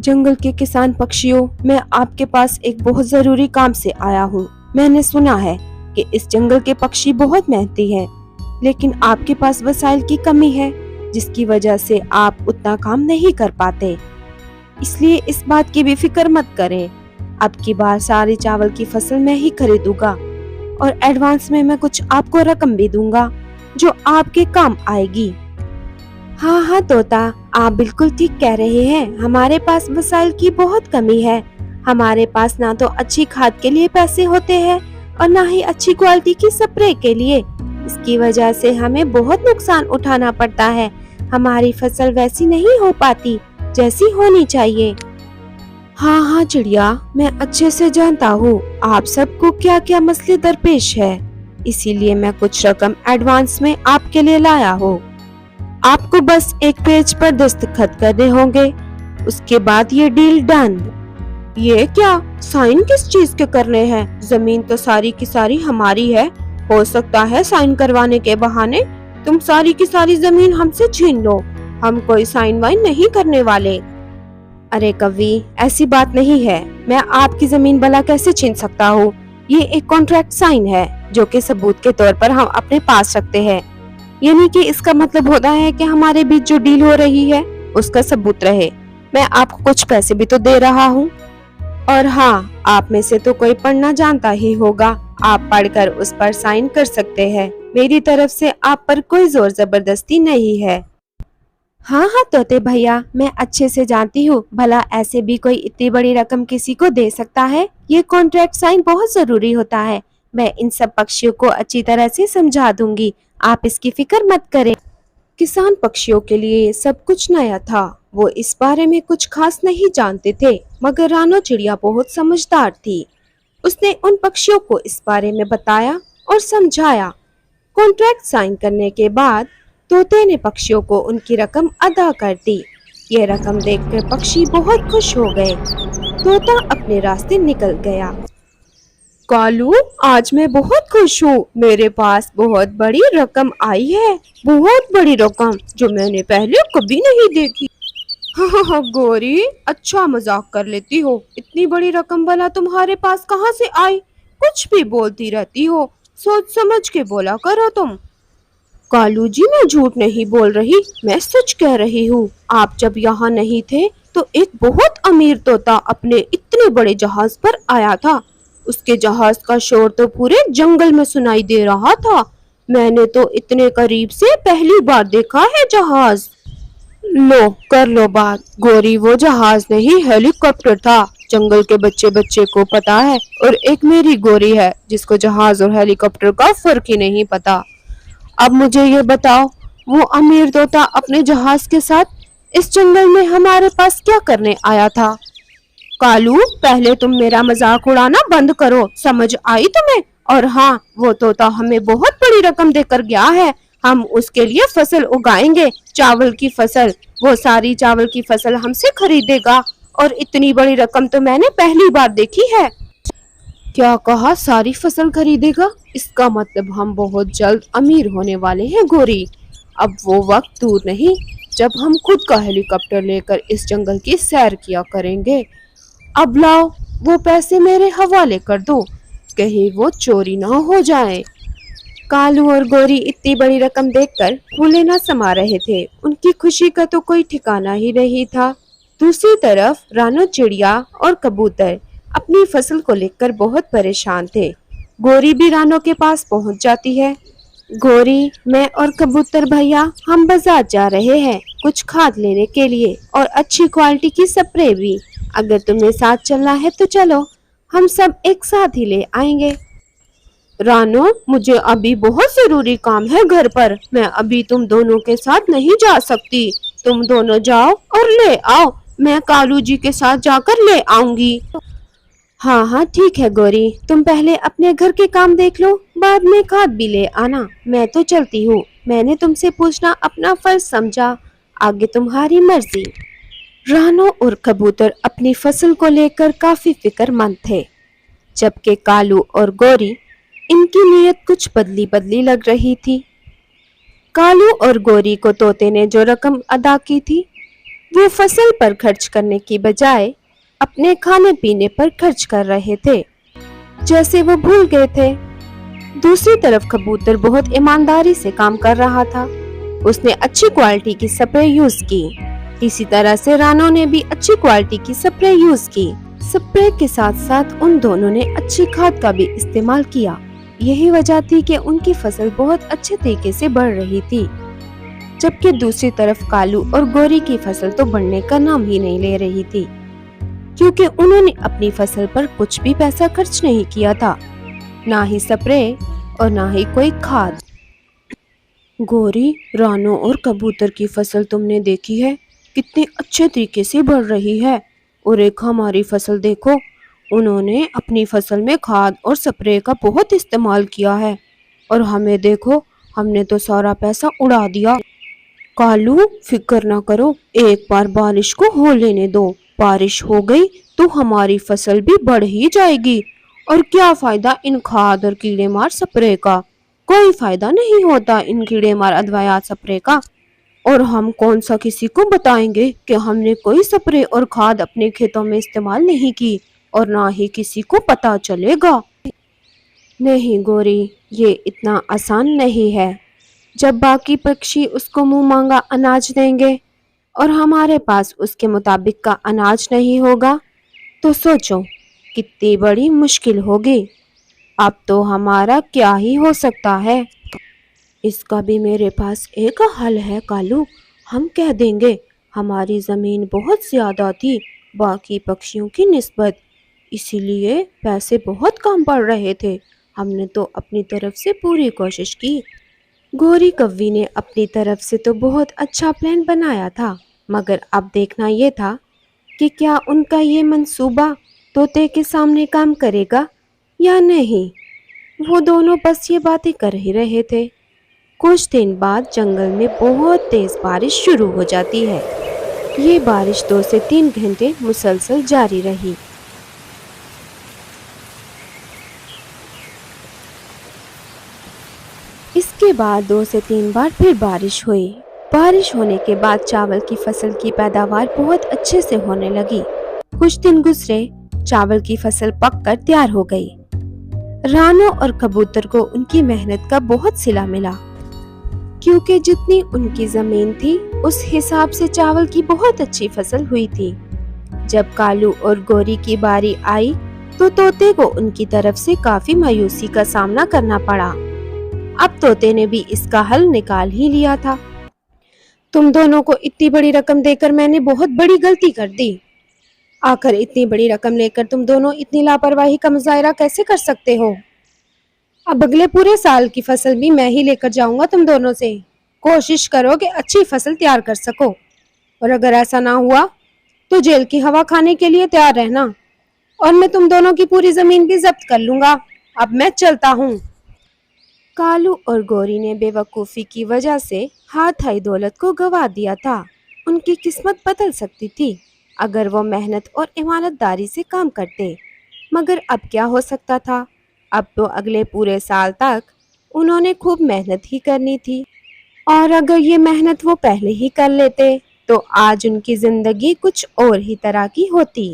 जंगल के किसान पक्षियों, मैं आपके पास एक बहुत जरूरी काम से आया हूँ। मैंने सुना है कि इस जंगल के पक्षी बहुत मेहनती हैं, लेकिन आपके पास वसाइल की कमी है, जिसकी वजह से आप उतना काम नहीं कर पाते। इसलिए इस बात की भी फिक्र मत करें। अब की बार सारी चावल की फसल मैं ही खरीदूंगा और एडवांस में मैं कुछ आपको रकम भी दूंगा जो आपके काम आएगी। हाँ हाँ तोता, आप बिल्कुल ठीक कह रहे हैं। हमारे पास वसाइल की बहुत कमी है। हमारे पास ना तो अच्छी खाद के लिए पैसे होते हैं और ना ही अच्छी क्वालिटी की स्प्रे के लिए। इसकी वजह से हमें बहुत नुकसान उठाना पड़ता है। हमारी फसल वैसी नहीं हो पाती जैसी होनी चाहिए। हाँ हाँ चिड़िया, मैं अच्छे से जानता हूँ आप सबको क्या क्या मसले दरपेश है। इसीलिए मैं कुछ रकम एडवांस में आपके लिए लाया हूँ। आपको बस एक पेज पर दस्तखत करने होंगे, उसके बाद ये डील डन। ये क्या, साइन किस चीज के करने हैं? जमीन तो सारी की सारी हमारी है। हो सकता है साइन करवाने के बहाने तुम सारी की सारी जमीन हमसे छीन लो। हम कोई साइन वाइन नहीं करने वाले। अरे कवि, ऐसी बात नहीं है। मैं आपकी जमीन भला कैसे छीन सकता हूँ? ये एक कॉन्ट्रैक्ट साइन है जो कि सबूत के तौर पर हम अपने पास रखते हैं। यानी कि इसका मतलब होता है कि हमारे बीच जो डील हो रही है उसका सबूत रहे। मैं आपको कुछ पैसे भी तो दे रहा हूँ। और हाँ, आप में से तो कोई पढ़ना जानता ही होगा। आप पढ़कर उस पर साइन कर सकते हैं। मेरी तरफ से आप पर कोई जोर जबरदस्ती नहीं है। हाँ हाँ तोते भैया, मैं अच्छे से जानती हूँ। भला ऐसे भी कोई इतनी बड़ी रकम किसी को दे सकता है? ये कॉन्ट्रैक्ट साइन बहुत जरूरी होता है। मैं इन सब पक्षियों को अच्छी तरह से समझा दूंगी, आप इसकी फिक्र मत करें। किसान पक्षियों के लिए ये सब कुछ नया था। वो इस बारे में कुछ खास नहीं जानते थे, मगर रानो चिड़िया बहुत समझदार थी। उसने उन पक्षियों को इस बारे में बताया और समझाया। कॉन्ट्रैक्ट साइन करने के बाद तोते ने पक्षियों को उनकी रकम अदा कर दी। ये रकम देखकर पक्षी बहुत खुश हो गए। तोता अपने रास्ते निकल गया। कालू, आज मैं बहुत खुश हूँ। मेरे पास बहुत बड़ी रकम आई है, बहुत बड़ी रकम जो मैंने पहले कभी नहीं देखी। हाँ गोरी, अच्छा मजाक कर लेती हो। इतनी बड़ी रकम भला तुम्हारे पास कहाँ से आई? कुछ भी बोलती रहती हो, सोच समझ के बोला करो तुम। कालू जी, मैं झूठ नहीं बोल रही, मैं सच कह रही हूँ। आप जब यहाँ नहीं थे तो एक बहुत अमीर तोता अपने इतने बड़े जहाज पर आया था। उसके जहाज का शोर तो पूरे जंगल में सुनाई दे रहा था। मैंने तो इतने करीब से पहली बार देखा है जहाज। लो कर लो बात। गोरी, वो जहाज नहीं, हेलीकॉप्टर था। जंगल के बच्चे बच्चे को पता है, और एक मेरी गोरी है जिसको जहाज और हेलीकॉप्टर का फर्क ही नहीं पता। अब मुझे ये बताओ, वो अमीर तोता अपने जहाज के साथ इस जंगल में हमारे पास क्या करने आया था? कालू, पहले तुम मेरा मजाक उड़ाना बंद करो, समझ आई तुम्हें? और हाँ, वो तोता हमें बहुत बड़ी रकम देकर गया है। हम उसके लिए फसल उगाएंगे, चावल की फसल। वो सारी चावल की फसल हमसे खरीदेगा, और इतनी बड़ी रकम तो मैंने पहली बार देखी है। क्या कहा, सारी फसल खरीदेगा? इसका मतलब हम बहुत जल्द अमीर होने वाले हैं गोरी। अब वो वक्त दूर नहीं जब हम खुद का हेलीकॉप्टर लेकर इस जंगल की सैर किया करेंगे। अब लाओ, वो पैसे मेरे हवाले कर दो, कहीं वो चोरी ना हो जाए। कालू और गोरी इतनी बड़ी रकम देखकर फूले न समा रहे थे। उनकी खुशी का तो कोई ठिकाना ही नहीं था। दूसरी तरफ रानो चिड़िया और कबूतर अपनी फसल को लेकर बहुत परेशान थे। गोरी भी रानो के पास पहुंच जाती है। गोरी, मैं और कबूतर भैया हम बाजार जा रहे हैं कुछ खाद लेने के लिए और अच्छी क्वालिटी की स्प्रे भी। अगर तुम्हें साथ चलना है तो चलो, हम सब एक साथ ही ले आएंगे। रानो, मुझे अभी बहुत जरूरी काम है घर पर। मैं अभी तुम दोनों के साथ नहीं जा सकती। तुम दोनों जाओ और ले आओ, मैं कालू जी के साथ जाकर ले आऊंगी। हाँ हाँ ठीक है गोरी, तुम पहले अपने घर के काम देख लो, बाद में खाद भी ले आना। मैं तो चलती हूँ, मैंने तुमसे पूछना अपना फर्ज समझा, आगे तुम्हारी मर्जी। रानो और कबूतर अपनी फसल को लेकर काफी फिक्रमंद थे, जबकि कालू और गोरी इनकी नीयत कुछ बदली बदली लग रही थी। कालू और गोरी को तोते ने जो रकम अदा की थी وہ فصل پر خرچ کرنے کی بجائے اپنے کھانے پینے پر خرچ کر رہے تھے، جیسے وہ بھول گئے تھے۔ دوسری طرف کبوتر بہت ایمانداری سے کام کر رہا تھا۔ اس نے اچھی کوالٹی کی سپرے یوز کی۔ اسی طرح سے رانو نے بھی اچھی کوالٹی کی سپرے یوز کی۔ سپرے کے ساتھ ساتھ ان دونوں نے اچھی کھاد کا بھی استعمال کیا۔ یہی وجہ تھی کہ ان کی فصل بہت اچھے طریقے سے بڑھ رہی تھی، جبکہ دوسری طرف کالو اور گوری کی فصل تو بڑھنے کا نام ہی نہیں لے رہی تھی، کیونکہ انہوں نے اپنی فصل پر کچھ بھی پیسہ خرچ نہیں کیا تھا، نہ ہی سپرے اور نہ ہی کوئی کھاد۔ گوری، رانو اور کبوتر کی فصل تم نے دیکھی ہے کتنے اچھے طریقے سے بڑھ رہی ہے، اور ایک ہماری فصل دیکھو، انہوں نے اپنی فصل میں کھاد اور سپرے کا بہت استعمال کیا ہے، اور ہمیں دیکھو، ہم نے تو سارا پیسہ اڑا دیا۔ کالو، فکر نہ کرو، ایک بار بارش کو ہو لینے دو، بارش ہو گئی تو ہماری فصل بھی بڑھ ہی جائے گی، اور کیا فائدہ ان کھاد اور کیڑے مار سپرے کا؟ کوئی فائدہ نہیں ہوتا ان کیڑے مار ادویات سپرے کا، اور ہم کون سا کسی کو بتائیں گے کہ ہم نے کوئی سپرے اور کھاد اپنے کھیتوں میں استعمال نہیں کی، اور نہ ہی کسی کو پتا چلے گا۔ نہیں گوری، یہ اتنا آسان نہیں ہے۔ جب باقی پکشی اس کو منہ مانگا اناج دیں گے اور ہمارے پاس اس کے مطابق کا اناج نہیں ہوگا، تو سوچو کتنی بڑی مشکل ہوگی۔ اب تو ہمارا کیا ہی ہو سکتا ہے؟ اس کا بھی میرے پاس ایک حل ہے کالو، ہم کہہ دیں گے ہماری زمین بہت زیادہ تھی باقی پکشیوں کی نسبت، اسی لیے پیسے بہت کم پڑ رہے تھے، ہم نے تو اپنی طرف سے پوری کوشش کی۔ گوری کوی نے اپنی طرف سے تو بہت اچھا پلان بنایا تھا، مگر اب دیکھنا یہ تھا کہ کیا ان کا یہ منصوبہ طوطے کے سامنے کام کرے گا یا نہیں۔ وہ دونوں بس یہ باتیں کر ہی رہے تھے۔ کچھ دن بعد جنگل میں بہت تیز بارش شروع ہو جاتی ہے۔ یہ بارش 2 سے 3 گھنٹے مسلسل جاری رہی۔ اس کے بعد 2 سے 3 بار پھر بارش ہوئی۔ بارش ہونے کے بعد چاول کی فصل کی پیداوار بہت اچھے سے ہونے لگی۔ کچھ دن گزرے، چاول کی فصل پک کر تیار ہو گئی۔ رانو اور کبوتر کو ان کی محنت کا بہت صلہ ملا، کیونکہ جتنی ان کی زمین تھی اس حساب سے چاول کی بہت اچھی فصل ہوئی تھی۔ جب کالو اور گوری کی باری آئی تو طوطے کو ان کی طرف سے کافی مایوسی کا سامنا کرنا پڑا۔ اب طوطے نے بھی اس کا حل نکال ہی لیا تھا۔ تم دونوں کو اتنی بڑی رقم دے کر میں نے بہت بڑی غلطی کر دی۔ آخر اتنی بڑی رقم لے کر تم دونوں اتنی لاپرواہی کا مظاہرہ کیسے کر سکتے ہو؟ اب اگلے پورے سال کی فصل بھی میں ہی لے کر جاؤں گا تم دونوں سے۔ کوشش کرو کہ اچھی فصل تیار کر سکو، اور اگر ایسا نہ ہوا تو جیل کی ہوا کھانے کے لیے تیار رہنا، اور میں تم دونوں کی پوری زمین بھی ضبط کر لوں گا۔ اب میں چلتا ہوں۔ کالو اور گوری نے بے وقوفی کی وجہ سے ہاتھ آئی دولت کو گنوا دیا تھا۔ ان کی قسمت بدل سکتی تھی اگر وہ محنت اور ایمانداری داری سے کام کرتے، مگر اب کیا ہو سکتا تھا؟ اب تو اگلے پورے سال تک انہوں نے خوب محنت ہی کرنی تھی، اور اگر یہ محنت وہ پہلے ہی کر لیتے تو آج ان کی زندگی کچھ اور ہی طرح کی ہوتی۔